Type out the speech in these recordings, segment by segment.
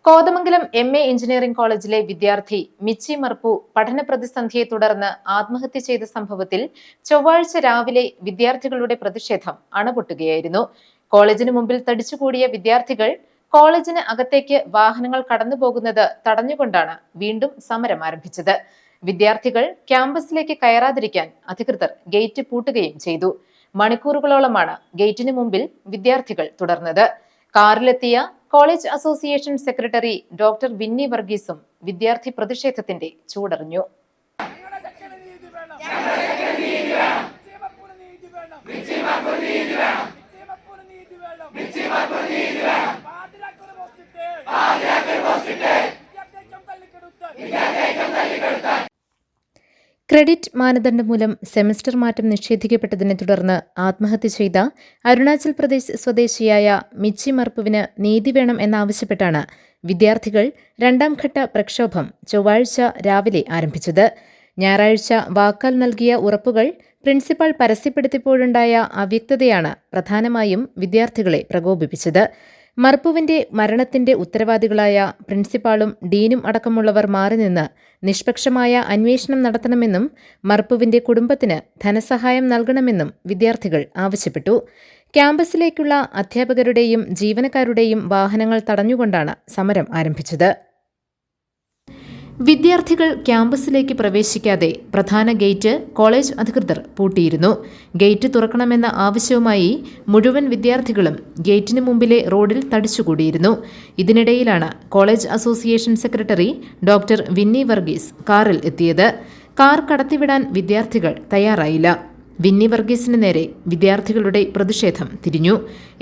Kothamangalam MA engineering കോളേജിലെ വിദ്യാർത്ഥി മിച്ചി മർപ്പു പഠന പ്രതിസന്ധിയെ തുടർന്ന് ആത്മഹത്യ ചെയ്ത സംഭവത്തിൽ ചൊവ്വാഴ്ച രാവിലെ വിദ്യാർത്ഥികളുടെ പ്രതിഷേധം അണപൊട്ടുകയായിരുന്നു. കോളേജിന് മുമ്പിൽ തടിച്ചുകൂടിയ വിദ്യാർത്ഥികൾ കോളേജിന് അകത്തേക്ക് വാഹനങ്ങൾ കടന്നുപോകുന്നത് തടഞ്ഞുകൊണ്ടാണ് വീണ്ടും സമരം ആരംഭിച്ചത്. വിദ്യാർത്ഥികൾ ക്യാമ്പസിലേക്ക് കയറാതിരിക്കാൻ അധികൃതർ ഗേറ്റ് പൂട്ടുകയും ചെയ്തു. മണിക്കൂറുകളോളമാണ് ഗേറ്റിന് മുമ്പിൽ വിദ്യാർത്ഥികൾ തുടർന്നത്. കാറിലെത്തിയ college association secretary doctor Winnie വർഗീസും വിദ്യാർത്ഥി പ്രതിഷേധത്തിന്റെ ചൂടറിഞ്ഞു. ക്രെഡിറ്റ് മാനദണ്ഡം മൂലം സെമസ്റ്റർ മാറ്റം നിഷേധിക്കപ്പെട്ടതിനെ തുടർന്ന് ആത്മഹത്യ ചെയ്ത അരുണാചൽ പ്രദേശ് സ്വദേശിയായ മിച്ചി മർപ്പുവിന് നീതി വേണം എന്നാവശ്യപ്പെട്ടാണ് വിദ്യാർത്ഥികൾ രണ്ടാംഘട്ട പ്രക്ഷോഭം ചൊവ്വാഴ്ച രാവിലെ ആരംഭിച്ചത്. ഞായറാഴ്ച വാക്കാൽ നൽകിയ ഉറപ്പുകൾ പ്രിൻസിപ്പൽ പരസ്യപ്പെടുത്തിയപ്പോഴുണ്ടായ അവ്യക്തതയാണ് പ്രധാനമായും വിദ്യാർത്ഥികളെ പ്രകോപിപ്പിച്ചത്. മർപ്പുവിന്റെ മരണത്തിന്റെ ഉത്തരവാദികളായ പ്രിൻസിപ്പാളും ഡീനും അടക്കമുള്ളവർ മാറി നിന്ന് നിഷ്പക്ഷമായ അന്വേഷണം നടത്തണമെന്നും മർപ്പുവിന്റെ കുടുംബത്തിന് ധനസഹായം നൽകണമെന്നും വിദ്യാർത്ഥികൾ ആവശ്യപ്പെട്ടു. ക്യാമ്പസിലേക്കുള്ള അധ്യാപകരുടെയും ജീവനക്കാരുടെയും വാഹനങ്ങൾ തടഞ്ഞുകൊണ്ടാണ് സമരം ആരംഭിച്ചത്. വിദ്യാർത്ഥികൾ ക്യാമ്പസിലേക്ക് പ്രവേശിക്കാതെ പ്രധാന ഗേറ്റ് കോളേജ് അധികൃതർ പൂട്ടിയിരുന്നു. ഗേറ്റ് തുറക്കണമെന്ന ആവശ്യവുമായി മുഴുവൻ വിദ്യാർത്ഥികളും ഗേറ്റിന് മുമ്പിലെ റോഡിൽ തടിച്ചുകൂടിയിരുന്നു. ഇതിനിടയിലാണ് college association secretary doctor Winnie Varghese കാറിൽ എത്തിയത്. കാർ കടത്തിവിടാൻ വിദ്യാർത്ഥികൾ തയ്യാറായില്ല. വിന്നി വർഗീസിന് നേരെ വിദ്യാർത്ഥികളുടെ പ്രതിഷേധം തിരിഞ്ഞു.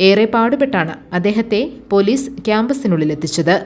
ഏറെ പാടുപെട്ടാണ് അദ്ദേഹത്തെ പോലീസ് ക്യാമ്പസിനുള്ളിലെത്തിച്ചത്.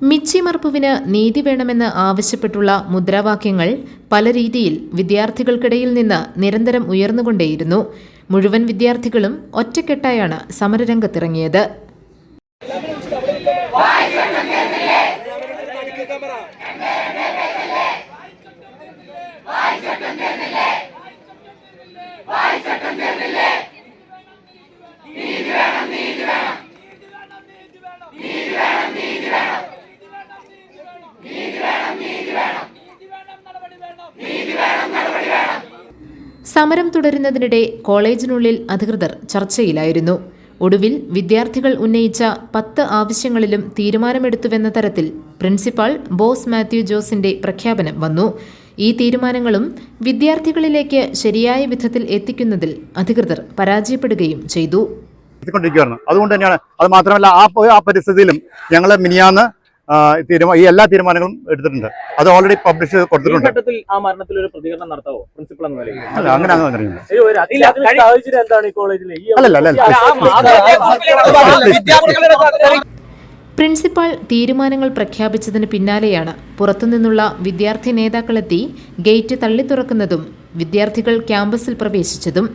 മിച്ചി മർപ്പുവിന് നീതി വേണമെന്ന് ആവശ്യപ്പെട്ടുള്ള മുദ്രാവാക്യങ്ങൾ പല രീതിയിൽ വിദ്യാർത്ഥികൾക്കിടയിൽ നിന്ന് നിരന്തരം ഉയർന്നുകൊണ്ടേയിരുന്നു. മുഴുവൻ വിദ്യാർത്ഥികളും ഒറ്റക്കെട്ടായാണ് സമരരംഗത്തിറങ്ങിയത്. സമരം തുടരുന്നതിനിടെ കോളേജിനുള്ളിൽ അധികൃതർ ചർച്ചയിലായിരുന്നു. ഒടുവിൽ വിദ്യാർത്ഥികൾ ഉന്നയിച്ച 10 ആവശ്യങ്ങളിലും തീരുമാനമെടുത്തുവെന്ന തരത്തിൽ പ്രിൻസിപ്പാൾ ബോസ് മാത്യു ജോസിന്റെ പ്രഖ്യാപനം വന്നു. ഈ തീരുമാനങ്ങളും വിദ്യാർത്ഥികളിലേക്ക് ശരിയായ വിധത്തിൽ എത്തിക്കുന്നതിൽ അധികൃതർ പരാജയപ്പെടുകയും ചെയ്തു. അതുകൊണ്ട് തന്നെയാണ്, അത് മാത്രമല്ല ആ പരിസ്ഥിതിയിലും ഞങ്ങൾ മിനിയാന്ന് ഈ എല്ലാ തീരുമാനങ്ങളും എടുത്തിട്ടുണ്ട്. അത് ഓൾറെഡി പബ്ലിഷ് കൊടുത്തിട്ടുണ്ട്. ആ മരണത്തിൽ ഒരു പ്രതികരണം നടത്താവോ പ്രിൻസിപ്പൽ എന്ന നിലയിൽ? അല്ല, അങ്ങനെ പ്രിൻസിപ്പാൾ തീരുമാനങ്ങൾ പ്രഖ്യാപിച്ചതിന് പിന്നാലെയാണ് പുറത്തുനിന്നുള്ള വിദ്യാർത്ഥി നേതാക്കളെത്തി ഗേറ്റ് തള്ളിത്തുറക്കുന്നതും വിദ്യാർത്ഥികൾ ക്യാമ്പസിൽ പ്രവേശിച്ചതും.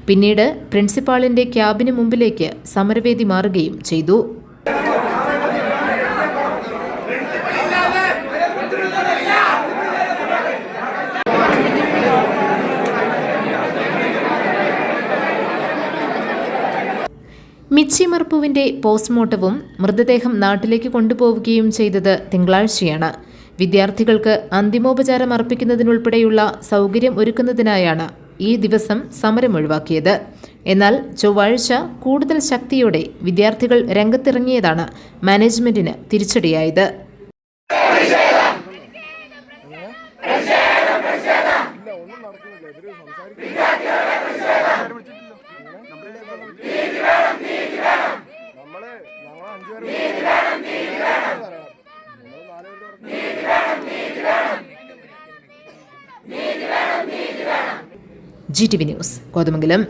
പിന്നീട് പ്രിൻസിപ്പാളിന്റെ ക്യാബിന് മുമ്പിലേക്ക് സമരവേദി മാറുകയും ചെയ്തു. മിച്ചി മർപ്പുവിന്റെ പോസ്റ്റ്മോർട്ടവും മൃതദേഹം നാട്ടിലേക്ക് കൊണ്ടുപോവുകയും ചെയ്തത് തിങ്കളാഴ്ചയാണ്. വിദ്യാർത്ഥികൾക്ക് അന്തിമോപചാരം അർപ്പിക്കുന്നതിനുൾപ്പെടെയുള്ള സൗകര്യം ഒരുക്കുന്നതിനായാണ് ഈ ദിവസം സമരം ഒഴിവാക്കിയത്. എന്നാൽ ചൊവ്വാഴ്ച കൂടുതൽ ശക്തിയോടെ വിദ്യാർത്ഥികൾ രംഗത്തിറങ്ങിയതാണ് മാനേജ്മെന്റിന് തിരിച്ചടിയായത്. GTV news, Kothamangalam.